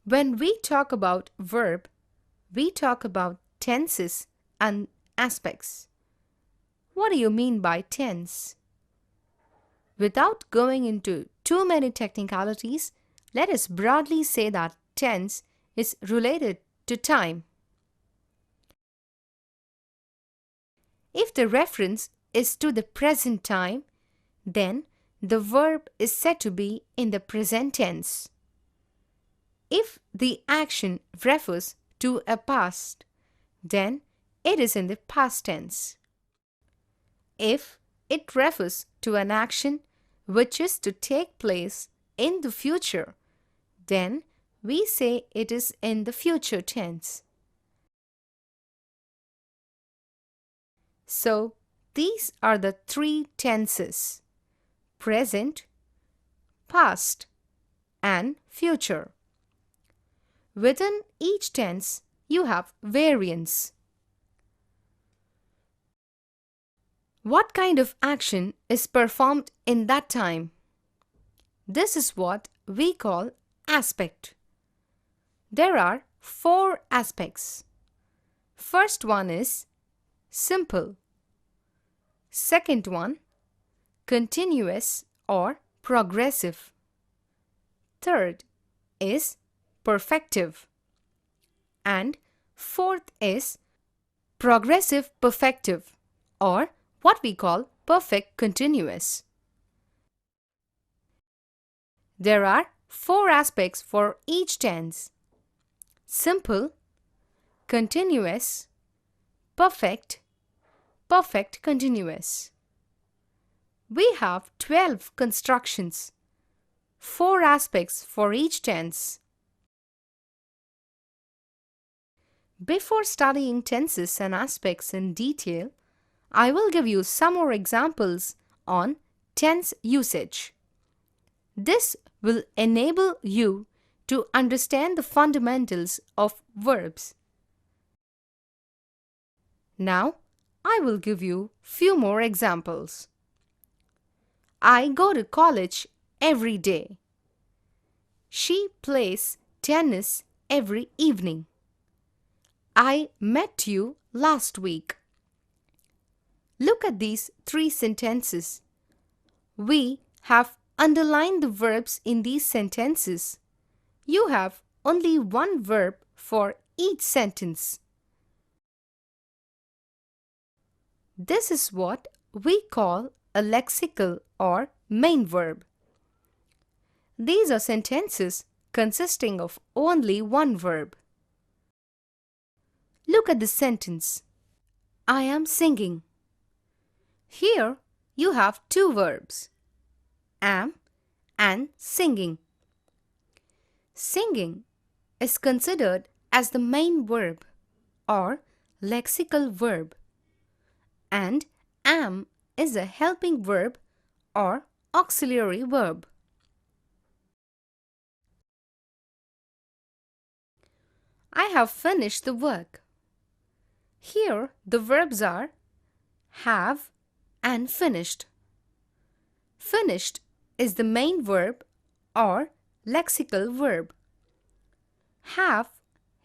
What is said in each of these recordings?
When we talk about verb, we talk about tenses and aspects. What do you mean by tense? Without going into too many technicalities, let us broadly say that tense is related to time. If the reference is to the present time, then the verb is said to be in the present tense. If the action refers to a past, then it is in the past tense. If it refers to an action which is to take place in the future, then we say it is in the future tense. So, these are the three tenses: present, past, and future. Within each tense, you have variants. What kind of action is performed in that time? This is what we call aspect. There are 4 aspects. First one is simple. Second one, continuous or progressive. Third is perfective. And fourth is progressive perfective, or what we call perfect continuous. There are 4 aspects for each tense: simple, continuous, perfect, perfect continuous. We have 12 constructions, 4 aspects for each tense. Before studying tenses and aspects in detail, I will give you some more examples on tense usage. This will enable you to understand the fundamentals of verbs. Now, I will give you few more examples. I go to college every day. She plays tennis every evening. I met you last week. Look at these 3 sentences. We have underlined the verbs in these sentences. You have only one verb for each sentence. This is what we call a lexical or main verb. These are sentences consisting of only one verb. Look at the sentence. I am singing. Here you have 2 verbs, am and singing. Singing is considered as the main verb or lexical verb, and am is a helping verb or auxiliary verb. I have finished the work. Here the verbs are have and finished. Finished is the main verb or lexical verb. Have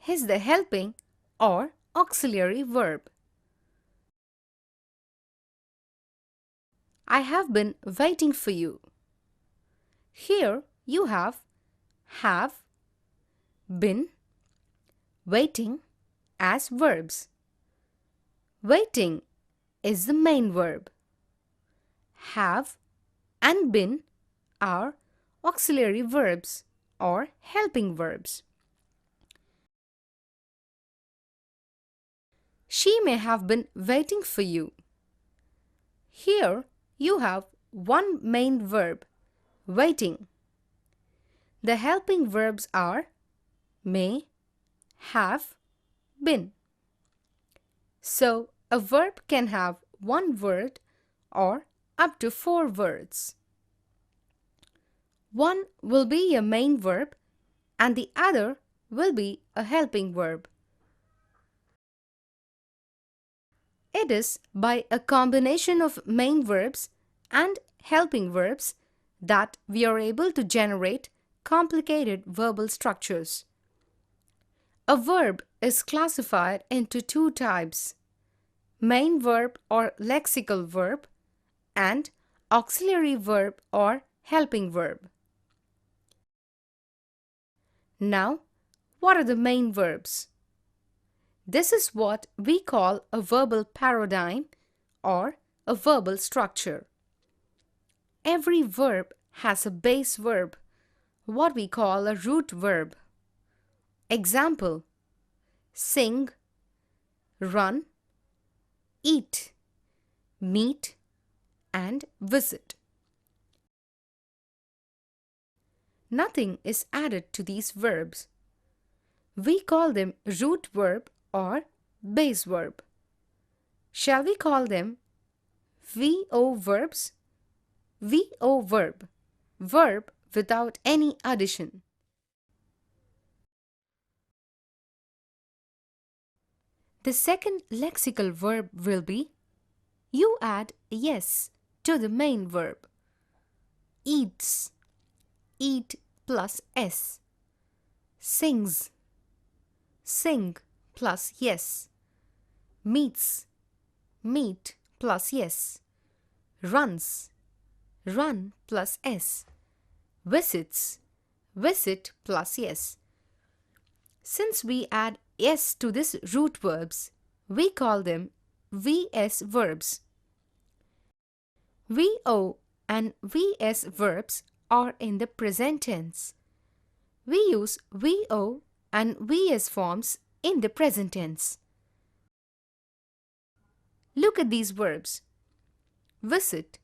is the helping or auxiliary verb. I have been waiting for you. Here you have been, waiting as verbs. Waiting is the main verb. Have and been are auxiliary verbs or helping verbs. She may have been waiting for you. Here you have one main verb, waiting. The helping verbs are may, have, been. So, a verb can have one word or up to 4 words. One will be a main verb and the other will be a helping verb. It is by a combination of main verbs and helping verbs that we are able to generate complicated verbal structures. A verb is classified into two types: main verb or lexical verb and auxiliary verb or helping verb. Now, what are the main verbs? This is what we call a verbal paradigm or a verbal structure. Every verb has a base verb, what we call a root verb. Example: sing, run, eat, meet, and visit. Nothing is added to these verbs. We call them root verb or base verb. Shall we call them VO verbs? VO verb, verb without any addition. The second lexical verb will be: you add yes to the main verb. Eats, eat plus s. Sings, sing plus yes. Meets, meet plus yes. Runs, run plus s. Visits, visit plus yes. Since we add s to these root verbs, we call them VS verbs. VO and VS verbs are in the present tense. We use VO and VS forms in the present tense. Look at these verbs: visit,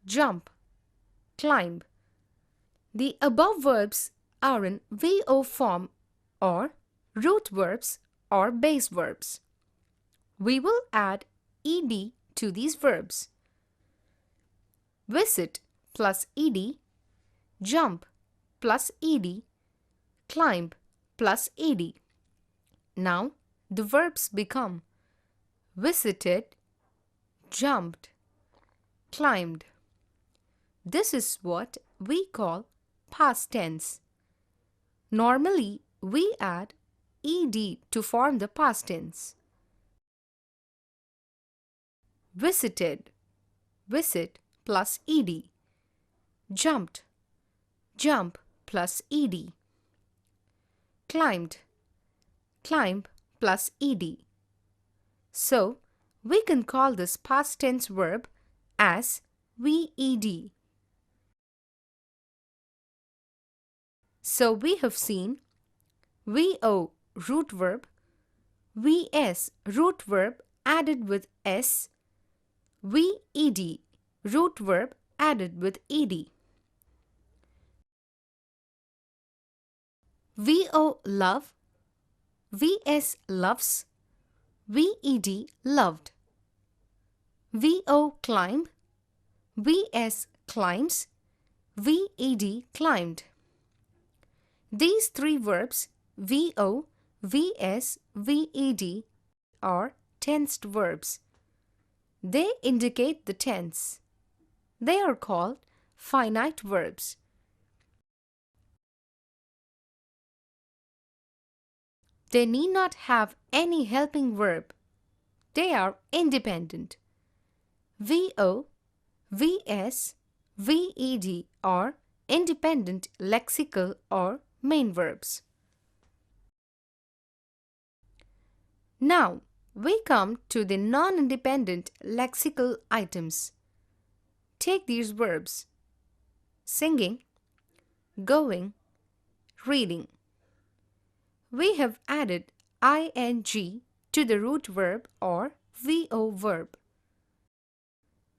jump, climb. The above verbs are in VO form or root verbs or base verbs. We will add ed to these verbs. Visit plus ed, jump plus ed, climb plus ed. Now the verbs become visited, jumped, climbed. This is what we call past tense. Normally, we add ed to form the past tense. Visited, visit plus ed. Jumped, jump plus ed. Climbed, climb plus ed. So, we can call this past tense verb as VED. So, we have seen VO root verb, VS root verb added with S, VED root verb added with ED. VO love, VS loves, VED loved. VO climb, VS climbs, VED climbed. These three verbs VO, VS, VED are tensed verbs. They indicate the tense. They are called finite verbs. They need not have any helping verb. They are independent. VO, VS, VED are independent lexical or main verbs. Now, we come to the non-independent lexical items. Take these verbs: singing, going, reading. We have added ing to the root verb or VO verb.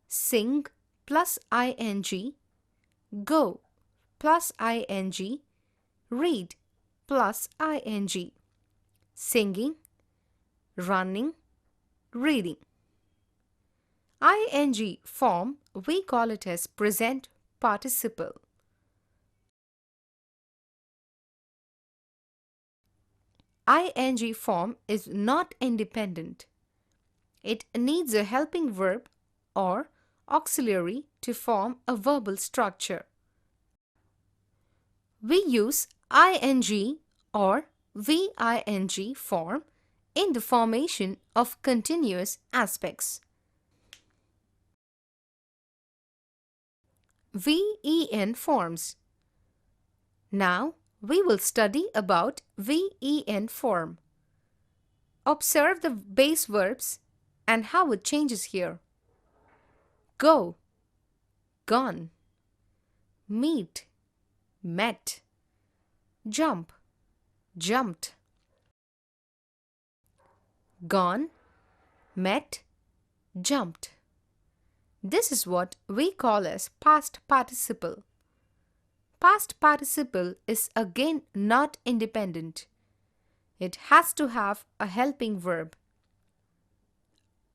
Sing plus ing, go plus ing, read plus ing. Singing, running, reading. Ing form, we call it as present participle. Ing form is not independent. It needs a helping verb or auxiliary to form a verbal structure. We use ing or VING form in the formation of continuous aspects. VEN forms. Now we will study about VEN form. Observe the base verbs and how it changes here. Go, gone. Meet, met. Jump, jumped. Gone, met, jumped. This is what we call as past participle. Past participle is again not independent. It has to have a helping verb.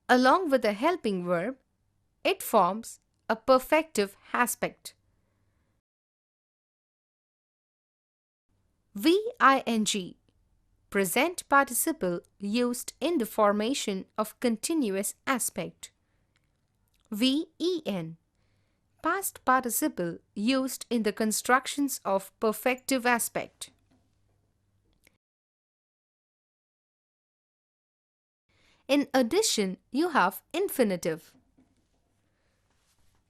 Along with a helping verb, it forms a perfective aspect. VING, present participle used in the formation of continuous aspect. VEN, past participle used in the constructions of perfective aspect. In addition, you have infinitive.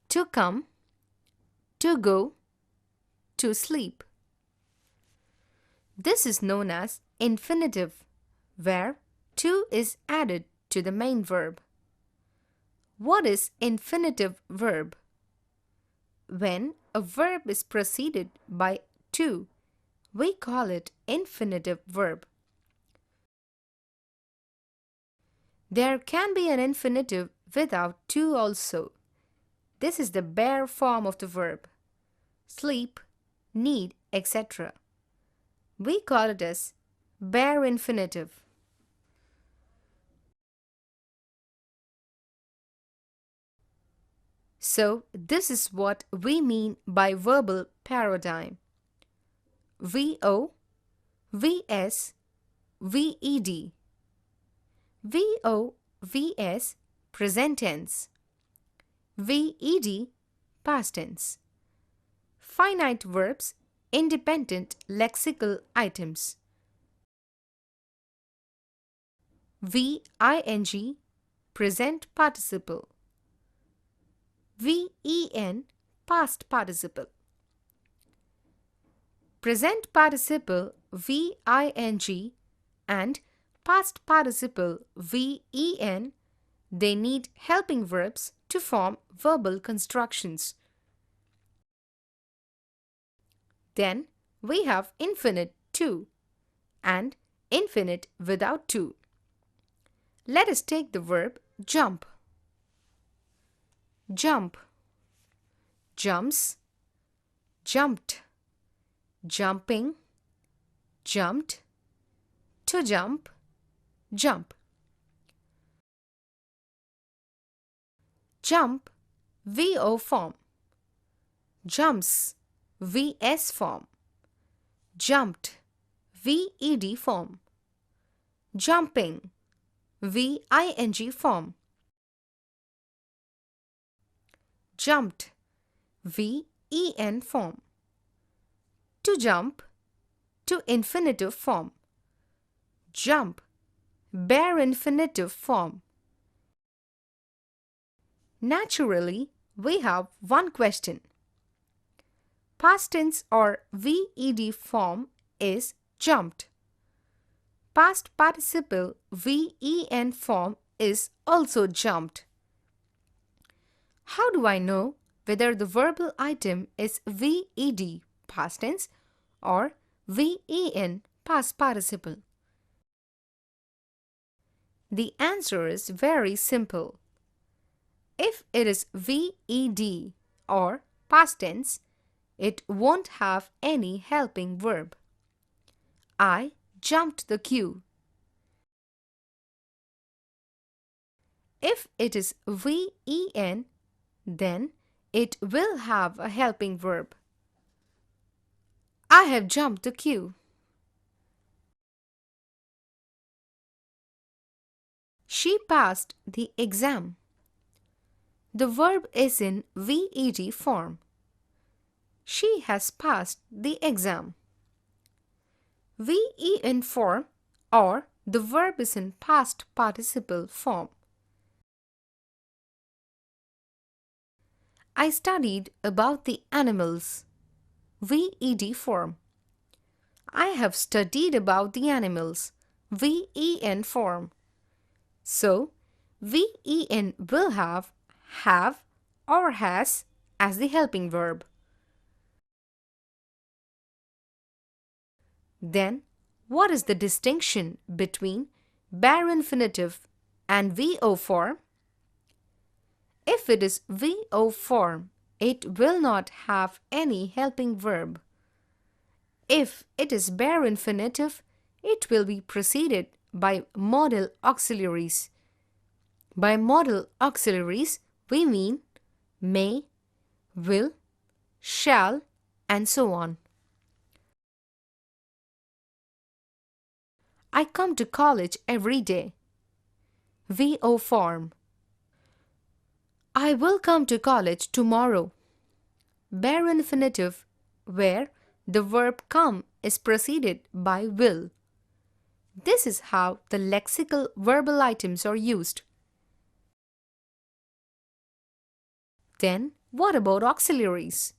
To come, to go, to sleep. This is known as infinitive, where to is added to the main verb. What is infinitive verb? When a verb is preceded by to, we call it infinitive verb. There can be an infinitive without to also. This is the bare form of the verb. Sleep, need, etc. We call it as bare infinitive. So, this is what we mean by verbal paradigm. VO, VS, VED. VO, VS, present tense. VED, past tense. Finite verbs, independent lexical items. VING, present participle. VEN, past participle. Present participle VING and past participle VEN, they need helping verbs to form verbal constructions. Then we have infinite to and infinite without to. Let us take the verb jump. Jump, jumps, jumped, jumping, jumped, to jump, jump. Jump, VO form. Jumps, VS form. Jumped, VED form. Jumping, VING form. Jumped, VEN form. To jump, to infinitive form. Jump, bare infinitive form. Naturally, we have one question. Past tense or VED form is jumped. Past participle VEN form is also jumped. How do I know whether the verbal item is VED past tense or VEN past participle? The answer is very simple. If it is VED or past tense, it won't have any helping verb. I jumped the queue. If it is VEN, then it will have a helping verb. I have jumped the queue. She passed the exam. The verb is in VED form. She has passed the exam. VEN form or the verb is in past participle form. I studied about the animals. VED form. I have studied about the animals. VEN form. So, VEN will have or has as the helping verb. Then, what is the distinction between bare infinitive and VO form? If it is VO form, it will not have any helping verb. If it is bare infinitive, it will be preceded by modal auxiliaries. By modal auxiliaries, we mean may, will, shall, and so on. I come to college every day. VO form. I will come to college tomorrow. Bare infinitive, where the verb come is preceded by will. This is how the lexical verbal items are used. Then, what about auxiliaries?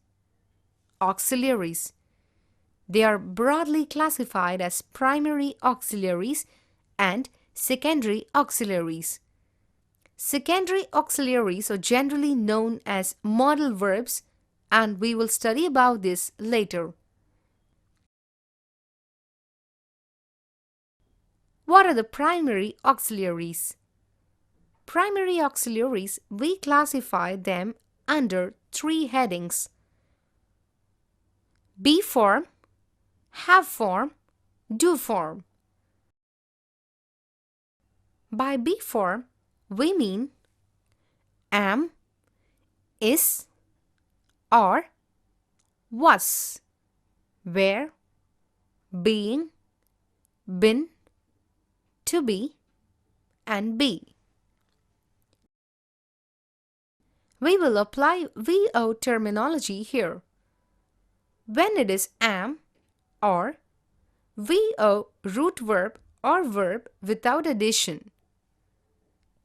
Auxiliaries. They are broadly classified as primary auxiliaries and secondary auxiliaries. Secondary auxiliaries are generally known as modal verbs, and we will study about this later. What are the primary auxiliaries? Primary auxiliaries, we classify them under three headings: be form, have form, do form. By be form, we mean am, is, are, was, were, being, been, to be, and be. We will apply VO terminology here. When it is am or VO root verb or verb without addition.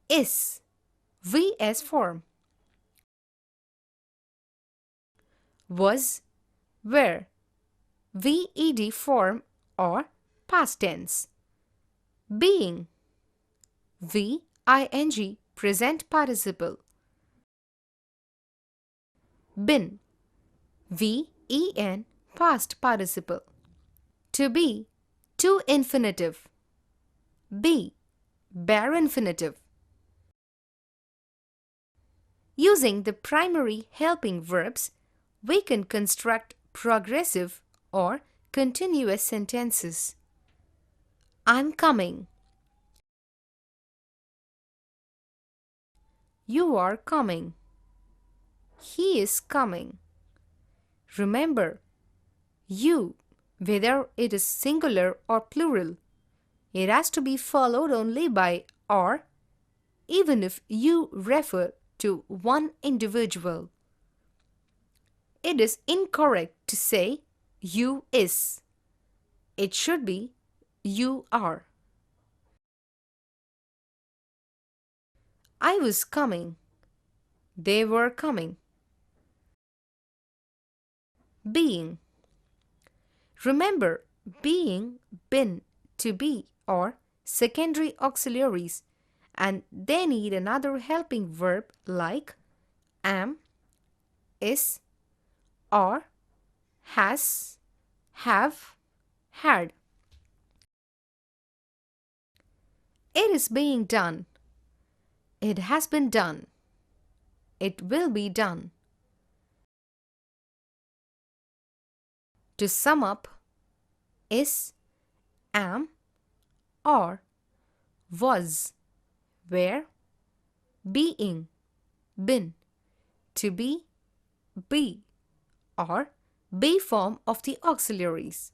Is VS form. Was, were VED form or past tense. Being VING present participle. Been VEN past participle. To be to infinitive. Be bare infinitive. Using the primary helping verbs, we can construct progressive or continuous sentences. I'm coming. You are coming. He is coming. Remember, you, whether it is singular or plural, it has to be followed only by or, even if you refer to one individual. It is incorrect to say you is. It should be you are. I was coming. They were coming. Being. Remember, being, been, to be are secondary auxiliaries, and they need another helping verb like am, is, are, has, have, had. It is being done. It has been done. It will be done. To sum up, is, am, are, was, were, being, been, to be, are be form of the auxiliaries.